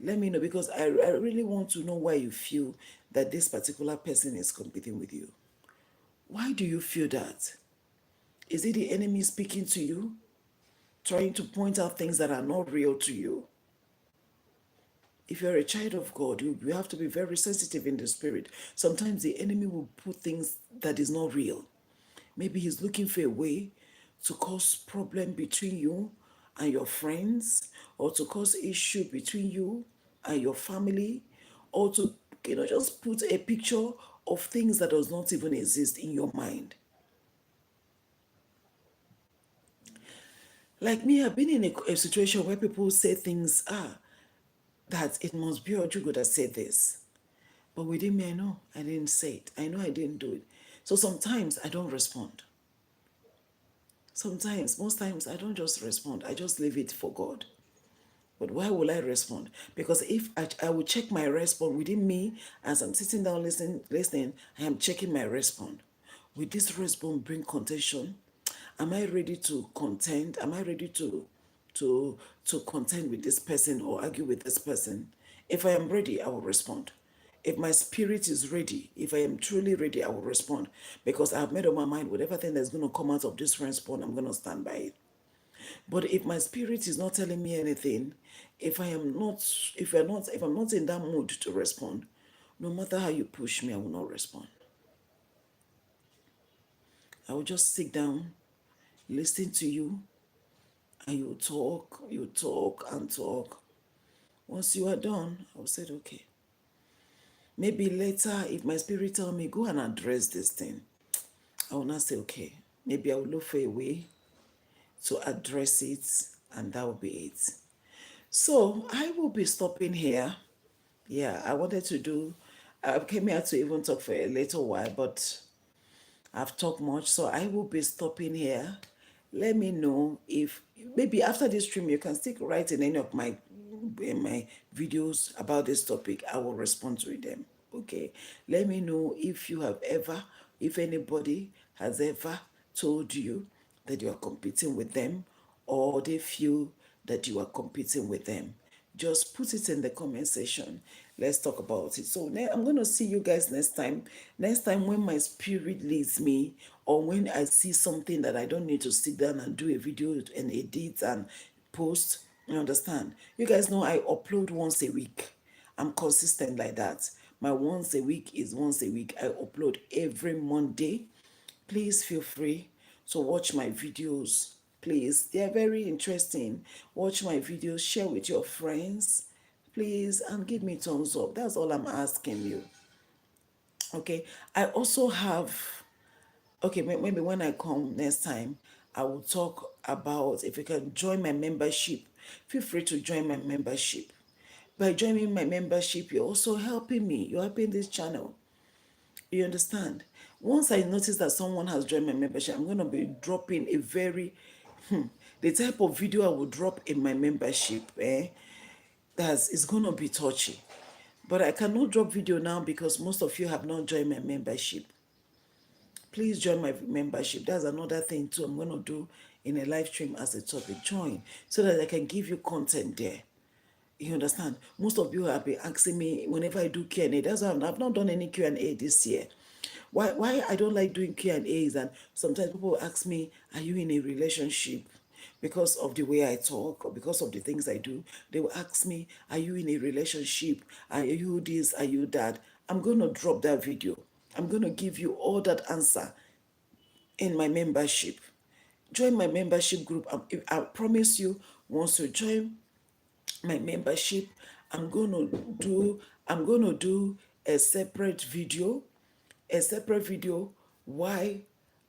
Let me know, because I really want to know why you feel that this particular person is competing with you. Why do you feel that? Is it the enemy speaking to you, trying to point out things that are not real to you? If you're a child of God, you have to be very sensitive in the spirit. Sometimes the enemy will put things that is not real. Maybe he's looking for a way to cause problem between you and your friends, or to cause issue between you and your family, or to just put a picture of things that does not even exist in your mind. Like me, I've been in a situation where people say things, that it must be Ojiugo that said this. But within me, I know I didn't say it. I know I didn't do it. So sometimes I don't respond. Sometimes, most times, I don't just respond. I just leave it for God. But why will I respond? Because if I will check my response within me as I'm sitting down listening, I am checking my response. Will this response bring contention? Am I ready to contend? Am I ready to contend with this person or argue with this person? If I am ready, I will respond. If my spirit is ready, if I am truly ready, I will respond, because I've made up my mind, whatever thing that's going to come out of this response, I'm going to stand by it. But if my spirit is not telling me anything, if I am not, if I'm not in that mood to respond, no matter how you push me, I will not respond. I will just sit down, listen to you, and you talk and talk. Once you are done, I will say, okay. Maybe later, if my spirit tell me, go and address this thing, I will not say, okay. Maybe I will look for a way to address it, and that will be it. So I will be stopping here. Yeah, I wanted to do, I came here to even talk for a little while, but I've talked much, so I will be stopping here. Let me know if maybe after this stream you can still write in any of my videos about this topic. I will respond to them. Okay. Let me know if you have ever, if anybody has ever told you that you are competing with them, or they feel that you are competing with them. Just put it in the comment section. Let's talk about it. So I'm going to see you guys next time. Next time, when my spirit leads me, or when I see something that I don't need to sit down and do a video and edit and post, you understand? You guys know I upload once a week. I'm consistent like that. My once a week is once a week. I upload every Monday. Please feel free to watch my videos. Please, they are very interesting. Watch my videos, share with your friends, please, and give me thumbs up. That's all I'm asking you. Okay. I also have, okay, maybe when I come next time, I will talk about if you can join my membership. Feel free to join my membership. By joining my membership, you're also helping me. You're helping this channel. You understand? Once I notice that someone has joined my membership, I'm going to be dropping a very, the type of video I will drop in my membership, that's, it's going to be touchy. But I cannot drop video now because most of you have not joined my membership. Please join my membership. That's another thing too I'm going to do in a live stream as a topic. Join so that I can give you content there. You understand? Most of you have been asking me whenever I do Q&A. That's why I've not done any Q&A this year. Why I don't like doing Q&A is that sometimes people ask me, are you in a relationship? Because of the way I talk or because of the things I do, they will ask me, are you in a relationship? Are you this? Are you that? I'm going to drop that video. I'm going to give you all that answer in my membership. Join my membership group. I promise you, once you join my membership, i'm going to do a separate video, why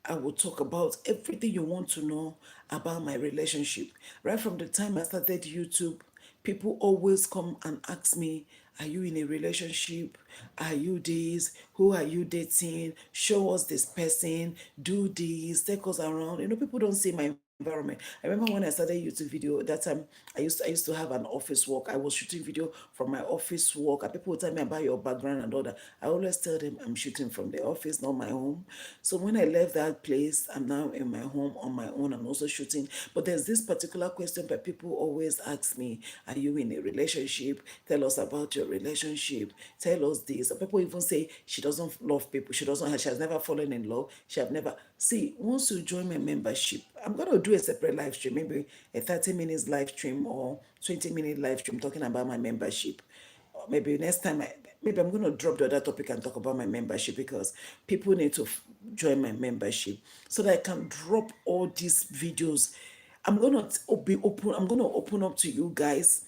I will talk about everything you want to know about my relationship. Right from the time I started YouTube, people always come and ask me, are you in a relationship? Are you this? Who are you dating? Show us this person. Do this. Take us around. People don't see my environment. I remember when I started YouTube video, that time I used to have an office work. I was shooting video from my office work, and people would tell me about your background and all that. I always tell them I'm shooting from the office, not my home. So when I left that place, I'm now in my home on my own. I'm also shooting. But there's this particular question that people always ask me, are you in a relationship? Tell us about your relationship. Tell us this. Some people even say she doesn't love people. She has never fallen in love. She have never. See, once you join my membership, I'm going to do a separate live stream, maybe a 30 minutes live stream or 20-minute live stream talking about my membership. Or maybe next time, maybe I'm going to drop the other topic and talk about my membership, because people need to join my membership so that I can drop all these videos. I'm going to be open. I'm going to open up to you guys.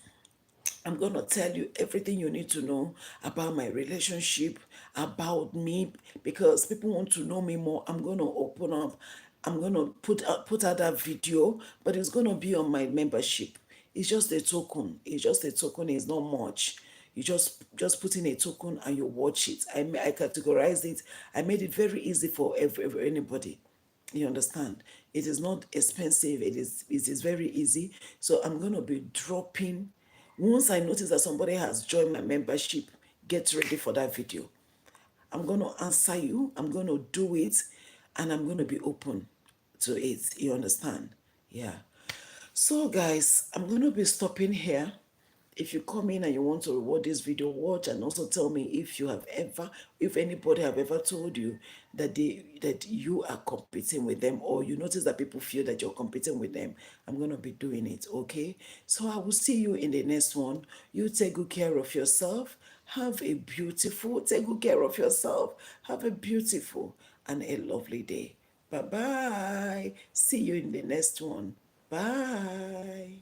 I'm going to tell you everything you need to know about my relationship, about me, because people want to know me more. I'm going to open up. I'm going to put out that video, but it's going to be on my membership. It's just a token. It's just a token. It's not much. You just put in a token and you watch it. I categorized it. I made it very easy for anybody. You understand? It is not expensive. It is very easy. So I'm going to be dropping. Once I notice that somebody has joined my membership, get ready for that video. I'm going to answer you. I'm going to do it, and I'm going to be open to it. You understand? Yeah. So guys, I'm going to be stopping here. If you come in and you want to reward this video, watch and also tell me if you have ever, if anybody have ever told you that you are competing with them, or you notice that people feel that you're competing with them. I'm gonna be doing it, okay? So I will see you in the next one. You take good care of yourself. Take good care of yourself. Have a beautiful and a lovely day. Bye bye. See you in the next one. Bye.